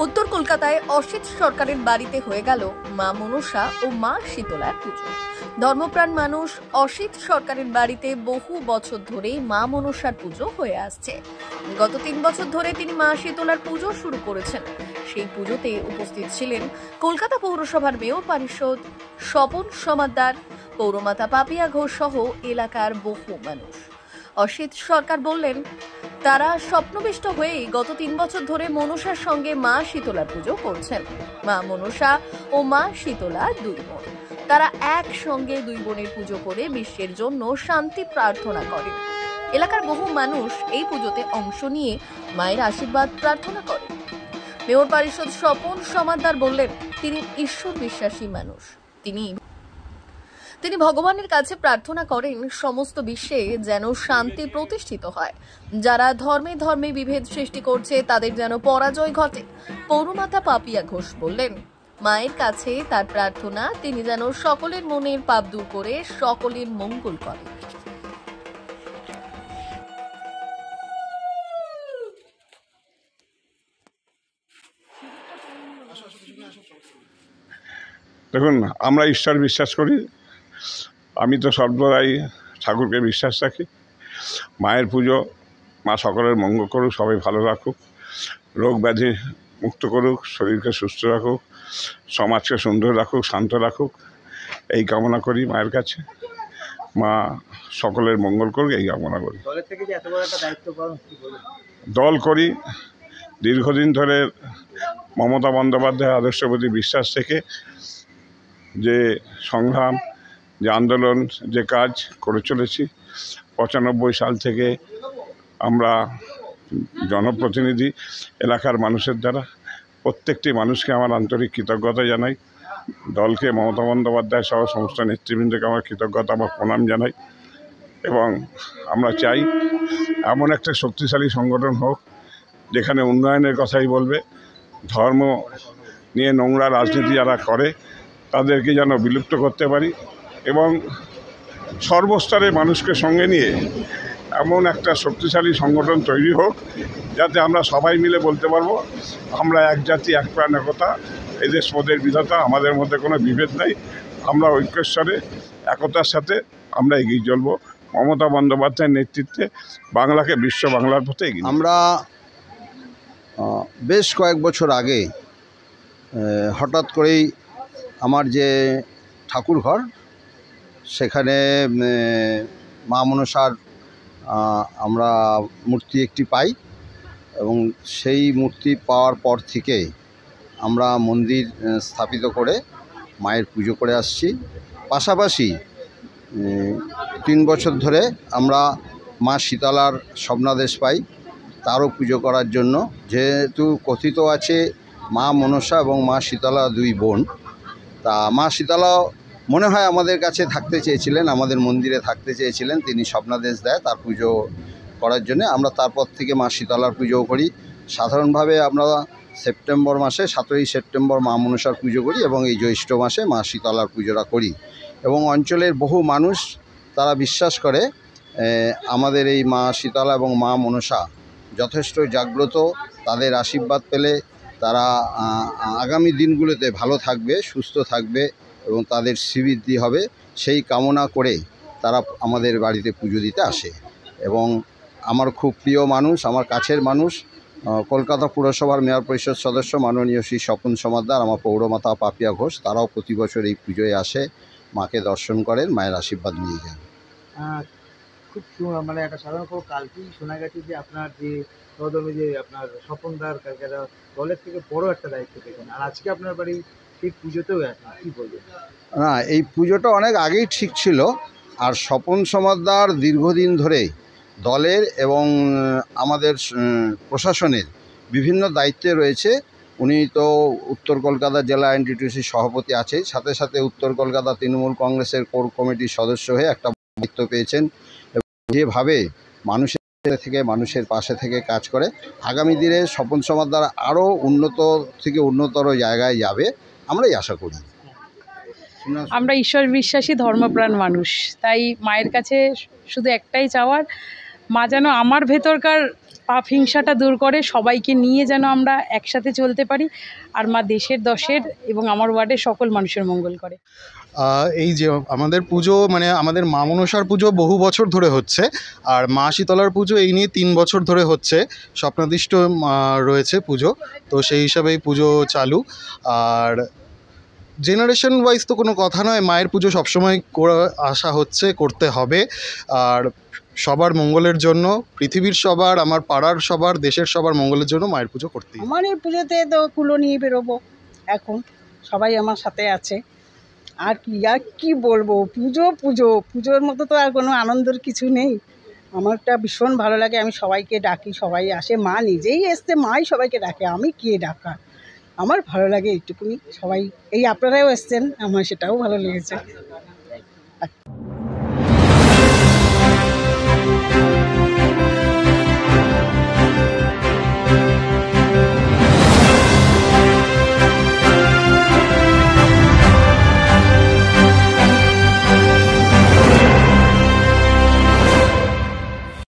উত্তর কলকাতায় অসিত সরকারের বাড়িতে হয়ে গেল মা মনসা ও মা শীতলার পুজো। ধর্মপ্রাণ মানুষ অসিত সরকারের বাড়িতে বহু বছর ধরে মা মনসার পুজো হয়ে আসছে। গত 3 বছর ধরে তিনি মা শীতলার পুজো শুরু করেছেন। সেই পুজোতে উপস্থিত ছিলেন কলকাতা পৌরসভার মেয়র পরিষদ স্বপন সমাদ্দার, পৌরমাতা পাপিয়া ঘোষ সহ এলাকার বহু মানুষ। অসিত সরকার বললেন, তারা স্বপ্নবিষ্ট হয়ে গত 3 বছর ধরে মনসার সঙ্গে মা শীতলার পুজো করছেন। মা মনসা ও মা শীতলা দুই বোন। তারা একসঙ্গে দুই বোনের পুজো করে বিশ্বের জন্য শান্তি প্রার্থনা করেন। এলাকার বহু মানুষ এই পুজোতে অংশ নিয়ে মায়ের আশীর্বাদ প্রার্থনা করেন। মেয়র পরিষদ স্বপন সমাদ্দার বললেন, তিনি ঈশ্বর বিশ্বাসী মানুষ। তিনি ভগবানের কাছে প্রার্থনা করেন সমস্ত বিশ্বে যেন শান্তি প্রতিষ্ঠিত হয়। যারা ধর্মে ধর্মে বিভেদ সৃষ্টি করছে তাদের যেন পরাজয় ঘটে। পৌরমাতা পাপিয়া ঘোষ বললেন, মায়ের কাছে তার প্রার্থনা তিনি যেন সকলের মনের পাপ দূর করে সকলের মঙ্গল করেন। দেখুন, আমরা ঈশ্বর বিশ্বাস করি। আমি তো সর্বদাই ঠাকুরকে বিশ্বাস রাখি। মায়ের পুজো, মা সকলের মঙ্গল করুক, সবাই ভালো রাখুক, রোগ ব্যাধি মুক্ত করুক, শরীরকে সুস্থ রাখুক, সমাজকে সুন্দর রাখুক, শান্ত রাখুক, এই কামনা করি মায়ের কাছে। মা সকলের মঙ্গল করুক, এই কামনা করি। দল করি দীর্ঘদিন ধরে মমতা বন্দ্যোপাধ্যায়ের আদর্শের প্রতি বিশ্বাস থেকে যে সংগ্রাম, যে আন্দোলন, যে কাজ করে চলেছি। 95 সাল থেকে আমরা জনপ্রতিনিধি, এলাকার মানুষের দ্বারা প্রত্যেকটি মানুষকে আমার আন্তরিক কৃতজ্ঞতা জানাই। দলকে, মমতা বন্দ্যোপাধ্যায় সহ সমস্ত নেতৃবৃন্দকে আমার কৃতজ্ঞতা, আমার প্রণাম জানাই। এবং আমরা চাই এমন একটা শক্তিশালী সংগঠন হোক যেখানে উন্নয়নের কথাই বলবে, ধর্ম নিয়ে নোংরা রাজনীতি যারা করে তাদেরকে যেন বিলুপ্ত করতে পারি এবং সর্বস্তরের মানুষকে সঙ্গে নিয়ে এমন একটা শক্তিশালী সংগঠন তৈরি হোক যাতে আমরা সবাই মিলে বলতে পারবো, আমরা এক জাতি, এক প্রাণ, একতা, এদেশ মোদের বিধাতা, আমাদের মধ্যে কোনো বিভেদ নাই, আমরা ঐক্যেশ্বরে একতার সাথে আমরা এগিয়ে চলবো। মমতা বন্দ্যোপাধ্যায়ের নেতৃত্বে বাংলাকে বিশ্ব বাংলার পথে এগিয়ে। আমরা বেশ কয়েক বছর আগে হঠাৎ করেই আমার যে ঠাকুর ঘর, সেখানে মা মনসার আমরা মূর্তি একটি পাই এবং সেই মূর্তি পাওয়ার পর থেকে আমরা মন্দির স্থাপিত করে মায়ের পুজো করে আসছি। পাশাপাশি 3 বছর ধরে আমরা মা শীতলার স্বপ্নাদেশ পাই তারও পুজো করার জন্য। যেহেতু কথিত আছে মা মনসা এবং মা শীতলা দুই বোন, তা মা শীতলা মনে হয় আমাদের কাছে থাকতে চেয়েছিলেন, আমাদের মন্দিরে থাকতে চেয়েছিলেন। তিনি স্বপ্নাদেশ দেয় তার পুজো করার জন্য। আমরা তারপর থেকে মা শীতলার পুজোও করি। সাধারণভাবে আমরা সেপ্টেম্বর মাসে 17ই সেপ্টেম্বর মা মনসার পুজো করি এবং এই জ্যৈষ্ঠ মাসে মা শীতলার পুজোটা করি। এবং অঞ্চলের বহু মানুষ তারা বিশ্বাস করে আমাদের এই মা শীতলা এবং মা মনসা যথেষ্ট জাগ্রত। তাদের আশীর্বাদ পেলে তারা আগামী দিনগুলোতে ভালো থাকবে, সুস্থ থাকবে এবং তাদের শ্রীবৃদ্ধি হবে, সেই কামনা করে তারা আমাদের বাড়িতে পুজো দিতে আসে। এবং আমার খুব প্রিয় মানুষ, আমার কাছের মানুষ, কলকাতা পুরসভার মেয়র পরিষদ সদস্য মাননীয় শ্রী স্বপন সমাদ্দার, আমার পৌরমাতা পাপিয়া ঘোষ, তারাও প্রতি বছর এই পুজোয় আসে, মাকে দর্শন করেন, মায়ের আশীর্বাদ নিয়ে যান। খুব মানে একটা সাধারণ কালকেই শোনা গেছে যে আপনার যে সহধর্মী যে আপনার স্বপনদার দলের থেকে বড় একটা দায়িত্ব পেয়েছেন, আর আজকে আপনার বাড়ি সেই পুজোতেও আছেন, কী বলবেন? না, এই পুজোটা অনেক আগেই ঠিক ছিল। আর স্বপন সমাদ্দার দীর্ঘদিন ধরে দলের এবং আমাদের প্রশাসনের বিভিন্ন দায়িত্বে রয়েছে। উনি তো উত্তর কলকাতা জেলা এনটিটিউসির সভাপতি আছে, সাথে সাথে উত্তর কলকাতা তৃণমূল কংগ্রেসের কোর কমিটির সদস্য হয়ে একটা দায়িত্ব পেয়েছেন। এবং যেভাবে মানুষের থেকে মানুষের পাশে থেকে কাজ করে, আগামী দিনে স্বপন সমাদ্দার আরও উন্নত থেকে উন্নতর জায়গায় যাবে, আমরাই আশা করি। আমরা ঈশ্বর বিশ্বাসী ধর্মপ্রাণ মানুষ, তাই মায়ের কাছে শুধু একটাই চাওয়ার, মা যেন আমার ভেতরকার পাপ হিংসাটা দূর করে, সবাইকে নিয়ে যেন আমরা একসাথে চলতে পারি, আর মা দেশের দশের এবং আমার ওয়ার্ডের সকল মানুষের মঙ্গল করে। এই যে আমাদের পুজো, মানে আমাদের মা মনসার পুজো বহু বছর ধরে হচ্ছে, আর মা শীতলার পুজো এই নিয়ে 3 বছর ধরে হচ্ছে। স্বপ্নাদিষ্ট রয়েছে পুজো, তো সেই হিসাবেই পুজো চালু। আর জেনারেশন ওয়াইজ তো কোনো কথা নয়, মায়ের পুজো সবসময় করে আসা হচ্ছে, করতে হবে। আর সবার মঙ্গলের জন্য, পৃথিবীর সবার, আমার পাড়ার সবার, দেশের সবার মঙ্গলের জন্য মায়ের পুজো করতেই হবে। আমার এই পুজোতে তো কুলো নিয়ে বেরোবো, এখন সবাই আমার সাথে আছে। আর কি বলবো, পুজোর মতো তো আর কোনো আনন্দের কিছু নেই। আমারটা ভীষণ ভালো লাগে, আমি সবাইকে ডাকি, সবাই আসে, মা নিজেই এসছে, মাই সবাইকে ডাকে, আমি কে ডাকা। আমার ভালো লাগে এইটুকুনি। সবাই, এই আপনারাও এসছেন, আমার সেটাও ভালো লেগেছে।